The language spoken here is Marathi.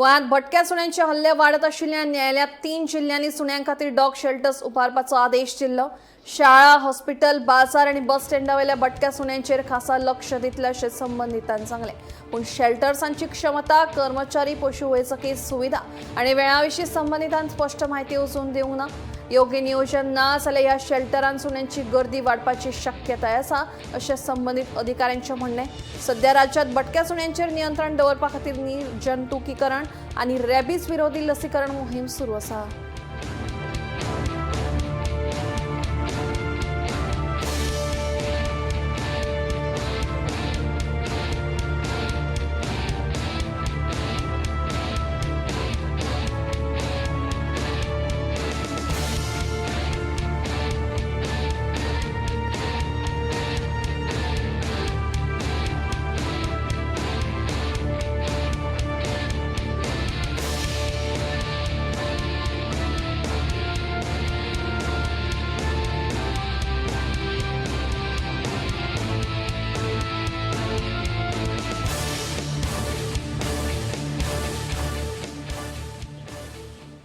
गोंयांत भटक्या सुण्यांचे हल्ले वाडत आशिल्ल्यान न्यायालयात 3 जिल्ह्यांनी सुण्यां खातीर डॉग शेल्टर्स उबारपाचो आदेश दिल्लो। शाळा, हॉस्पिटल, बाजार आनी बस स्टँडावेल्या भटक्या सुण्यांचेर खासा लक्ष दितले अशें संबंधितांनी सांगलें। पूण शेल्टर्सांची क्षमता, कर्मचारी, पशुवैजकी सुविधा आनी वेळाविशीं संबंधितांनी स्पश्ट म्हायती अजून दिवंक ना। योग्य नियोजन ना जाल्यार ह्या शेल्टरांत सुण्यांची गर्दी वाडपाची शक्यताय आसा अशें संबंधीत अधिकाऱ्यांचें म्हणणें। सध्या राज्यांत भटक्या सुण्यांचेर नियंत्रण दवरपा खातीर निर्जंतुकीकरण आनी रॅबीज विरोधी लसीकरण मोहीम सुरू आसा।